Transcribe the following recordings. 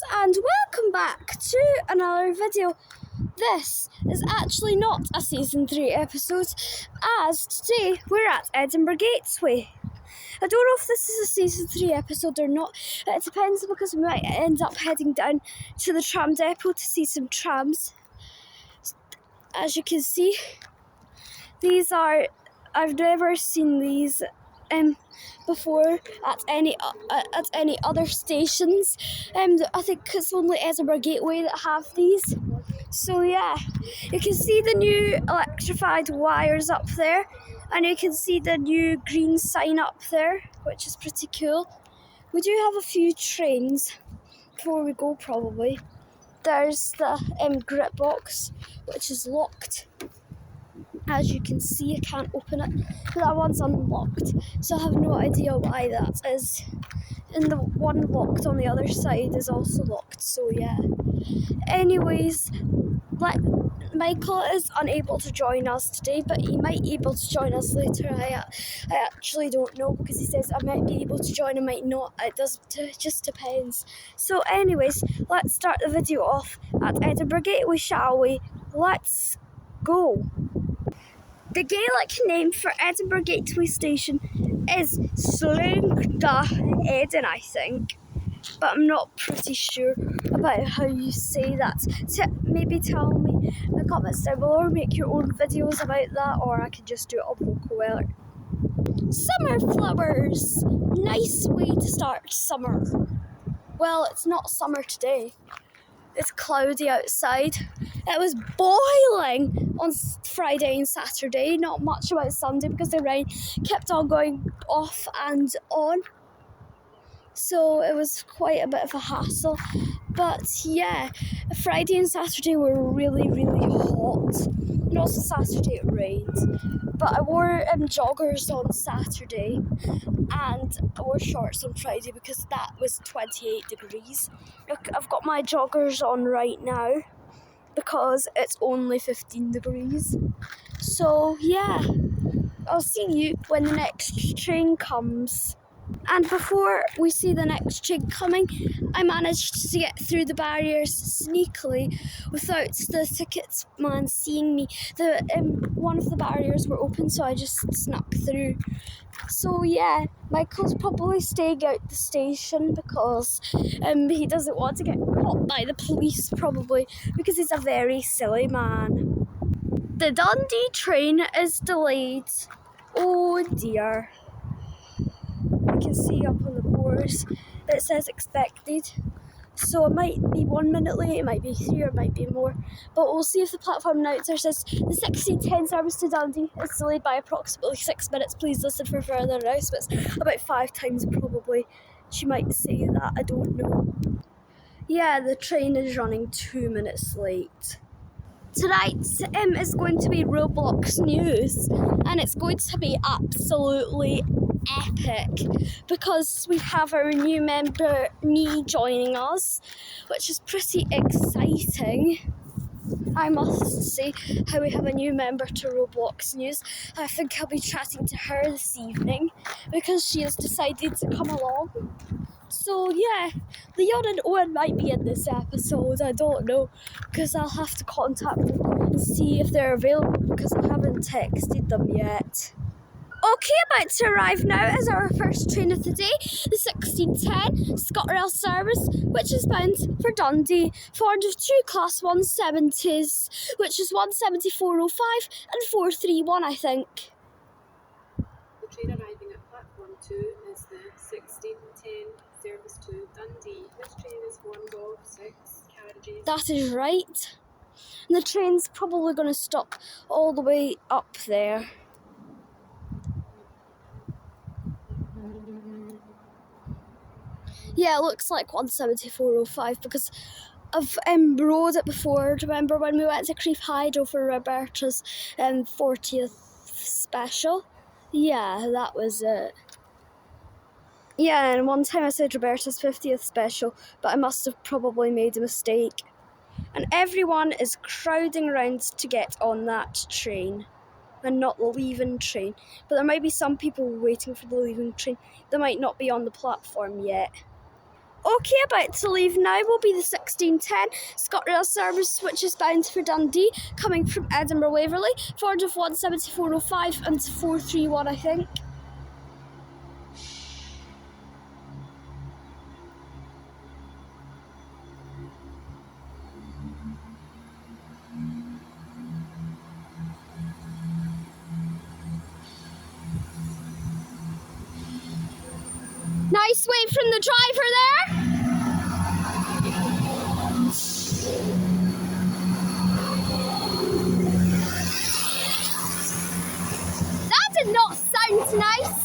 and welcome back to another video. This is actually not a season 3 episode, as today we're at Edinburgh Gateway. I don't know if this is a season 3 episode or not. It depends, because we might end up heading down to the tram depot to see some trams. As you can see, I've never seen these before at any other stations. I think it's only Edinburgh Gateway that have these. So yeah, you can see the new electrified wires up there, and you can see the new green sign up there, which is pretty cool. We do have a few trains before we go, probably. There's the grip box, which is locked. As you can see, I can't open it. That one's unlocked, so I have no idea why that is. And the one locked on the other side is also locked, so yeah. Anyways, Michael is unable to join us today, but he might be able to join us later. I actually don't know, because he says I might be able to join, I might not. It just depends. So anyways, let's start the video off at Edinburgh Gateway, shall we? Let's go. The Gaelic name for Edinburgh Gateway Station is Slungda Eden, I think. But I'm not pretty sure about how you say that. Maybe tell me in the comments down below, or make your own videos about that, or I can just do it on vocal alert. Summer flowers! Nice way to start summer. Well, it's not summer today. It's cloudy outside. It was boiling on Friday and Saturday. Not much about Sunday because the rain kept on going off and on. So it was quite a bit of a hassle. But yeah, Friday and Saturday were really, really hot. And also Saturday it rained. But I wore joggers on Saturday and I wore shorts on Friday because that was 28 degrees. Look, I've got my joggers on right now because it's only 15 degrees. So yeah, I'll see you when the next train comes. And before we see the next train coming, I managed to get through the barriers sneakily without the tickets man seeing me. One of the barriers were open, so I just snuck through. So yeah, Michael's probably staying out the station because he doesn't want to get caught by the police, probably, because he's a very silly man. The Dundee train is delayed. Oh dear. I can see up on the boards it says expected, so it might be 1 minute late, it might be 3, or it might be more, but we'll see if the platform announcer says the 16:10 service to Dundee is delayed by approximately 6 minutes. Please listen for further announcements. About 5 times probably she might say that, I don't know. Yeah, the train is running 2 minutes late. Tonight is going to be Roblox news, and it's going to be absolutely epic because we have our new member, me, joining us, which is pretty exciting. I must say how we have a new member to Roblox news. I think I'll be chatting to her this evening because she has decided to come along. So yeah, Leon and Owen might be in this episode, I don't know, because I'll have to contact them and see if they're available because I haven't texted them yet. Okay, about to arrive now is our first train of the day, the 16:10 ScotRail service, which is bound for Dundee, formed of 2 Class 170s, which is 17405 and 431, I think. The train arriving at platform 2 is the 16:10 service to Dundee. This train is formed of 6 carriages. That is right. And the train's probably going to stop all the way up there. Yeah, it looks like 17405 because I've rode it before. Remember when we went to Creef Hydro for Roberta's 40th special? Yeah, that was it. Yeah, and one time I said Roberta's 50th special, but I must have probably made a mistake. And everyone is crowding around to get on that train. And not the Leven train. But there might be some people waiting for the Leven train. They might not be on the platform yet. Okay, about to leave now will be the 1610 ScotRail service, which is bound for Dundee, coming from Edinburgh Waverley, forward of 17405 and 431, I think. Nice wave from the driver there. That did not sound nice.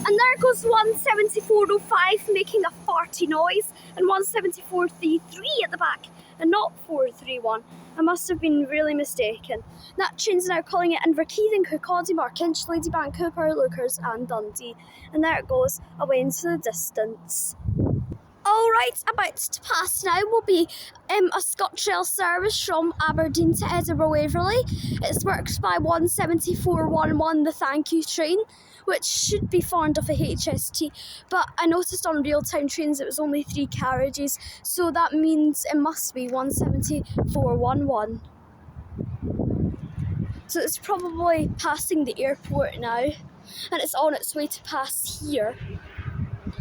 And there goes 17405 making a farty noise, and 17433 at the back, and not 431. I must have been really mistaken. That train's now calling it Inverkeithing, Kirkcaldy, Markinch, Ladybank, Cooper, Lookers and Dundee. And there it goes, away into the distance. Alright, about to pass now will be a ScotRail service from Aberdeen to Edinburgh Waverley. It's worked by 17411, the thank you train, which should be fond of a HST, but I noticed on real-time trains it was only 3 carriages, so that means it must be 17411. So it's probably passing the airport now, and it's on its way to pass here.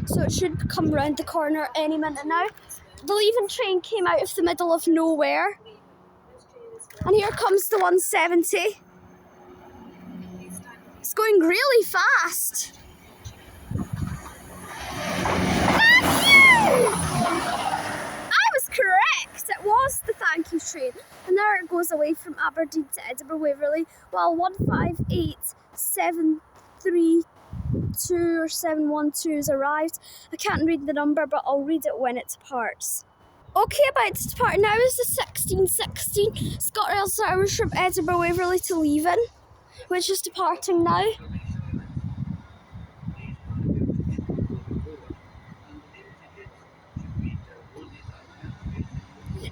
So it should come round the corner any minute now. The Leven train came out of the middle of nowhere. And here comes the 170. It's going really fast. Thank you! I was correct. It was the thank you train. And there it goes away from Aberdeen to Edinburgh Waverley, while 15873 or 712 has arrived. I can't read the number, but I'll read it when it departs. Okay, about to depart now is the 1616 ScotRail service from Edinburgh Waverley to Leven, which is departing now.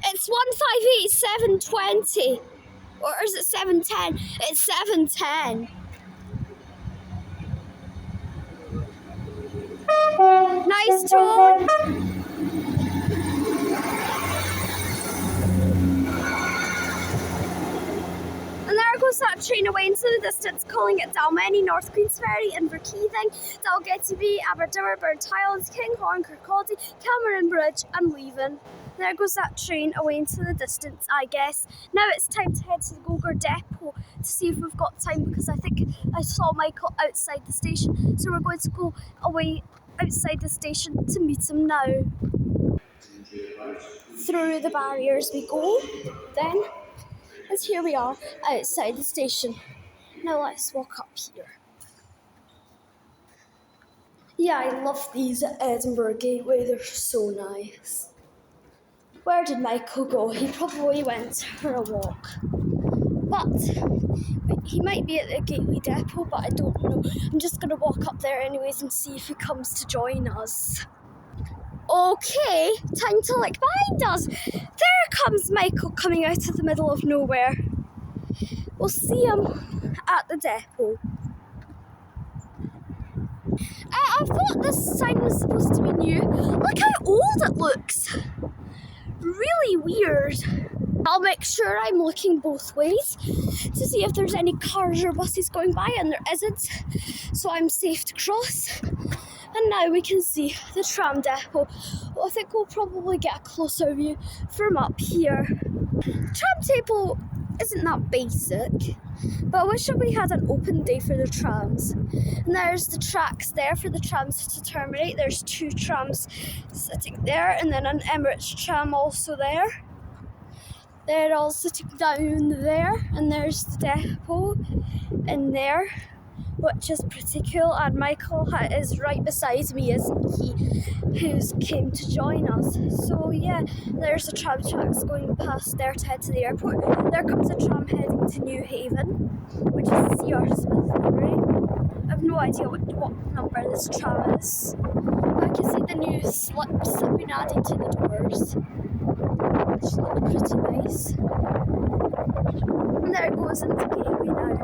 It's 158720, or is it 710? It's 710. Nice tone. And there goes that train away into the distance, calling it Dalmeny, North Queensferry, Inverkeithing, Dalgetty, Aberdeen, Burntyles, Kinghorn, Kirkcaldy, Cameron Bridge and Leven. There goes that train away into the distance, I guess. Now it's time to head to the Gogor depot to see if we've got time, because I think I saw Michael outside the station, so we're going to go away outside the station to meet him now. Through the barriers we go then, and here we are outside the station. Now let's walk up here. Yeah, I love these at Edinburgh Gateway, they're so nice. Where did Michael go? He probably went for a walk. But he might be at the Gateway depot, but I don't know. I'm just going to walk up there anyways and see if he comes to join us. Okay, time to look behind us. There comes Michael coming out of the middle of nowhere. We'll see him at the depot. I thought this sign was supposed to be new. Look how old it looks. Really weird. I'll make sure I'm looking both ways to see if there's any cars or buses going by, and there isn't, so I'm safe to cross. And now we can see the tram depot. Well, I think we'll probably get a closer view from up here. Tram depot isn't that basic, but I wish that we had an open day for the trams. And there's the tracks there for the trams to terminate. There's 2 trams sitting there, and then an Emirates tram also there. They're all sitting down there, and there's the depot in there, which is pretty cool. And Michael is right beside me, isn't he, who's came to join us. So yeah, there's the tram tracks going past there to head to the airport. There comes a tram heading to New Haven, which is CR Smithbury. I have no idea what number this tram is. I can see the new slips that have been added to the doors, which look pretty nice. And there it goes into Gateway now.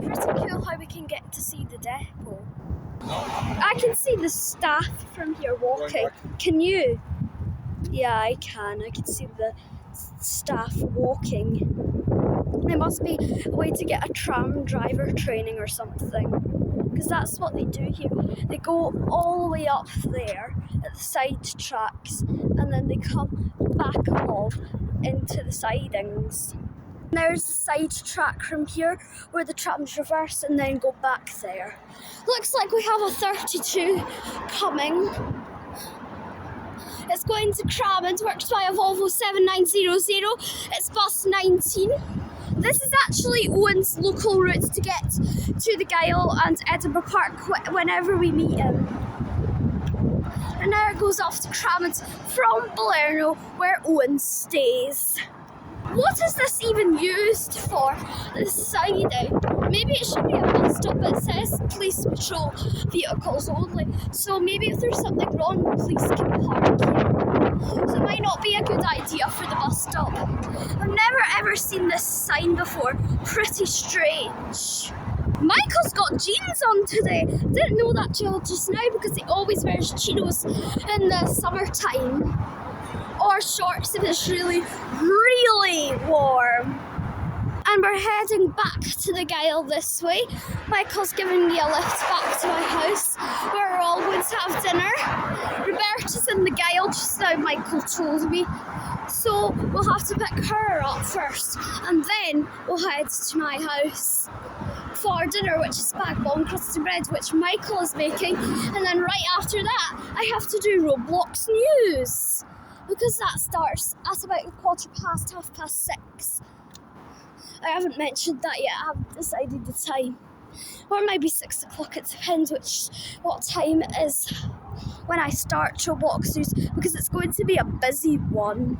Pretty know how we can get to see the depot. I can see the staff from here walking. Can you? Yeah, I can. I can see the staff walking. There must be a way to get a tram driver training or something, because that's what they do here. They go all the way up there at the side tracks, and then they come back along into the sidings. There's the side track from here where the trams reverse and then go back there. Looks like we have a 32 coming. It's going to Tram and works by a Volvo 7900. It's bus 19. This is actually Owen's local route to get to the Gyle and Edinburgh Park whenever we meet him. And now it goes off to Cramond from Balerno, where Owen stays. What is this even used for? This siding? Maybe it should be a bus stop, but it says police patrol vehicles only. So maybe if there's something wrong, the police can park here. So it might not be a good idea for the bus stop. I've never ever seen this sign before. Pretty strange. Michael's got jeans on today. Didn't know that till just now because he always wears chinos in the summertime. Or shorts if it's really, really warm. And we're heading back to the Gyle this way. Michael's giving me a lift back to my house where we're all going to have dinner. Roberta's in the Gyle just now, Michael told me. So we'll have to pick her up first and then we'll head to my house for dinner, which is spag bol and crusted bread, which Michael is making. And then right after that, I have to do Roblox news, because that starts at about 6:15. I haven't mentioned that yet, I haven't decided the time. Or it might be 6 o'clock, it depends what time it is when I start Roblox news, because it's going to be a busy one.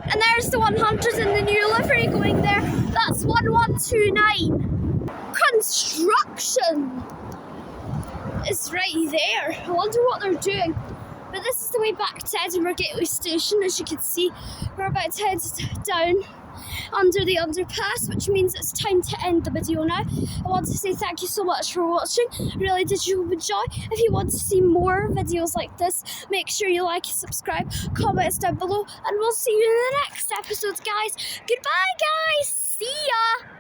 And there's the 100 in the new livery going there. That's 1129. Construction is right there. I wonder what they're doing. But this is the way back to Edinburgh Gateway Station. As you can see, we're about to head down under the underpass, which means it's time to end the video now. I want to say thank you so much for watching. Really did you enjoy? If you want to see more videos like this, make sure you like, subscribe, comments down below, and we'll see you in the next episode, guys. Goodbye, guys. See ya.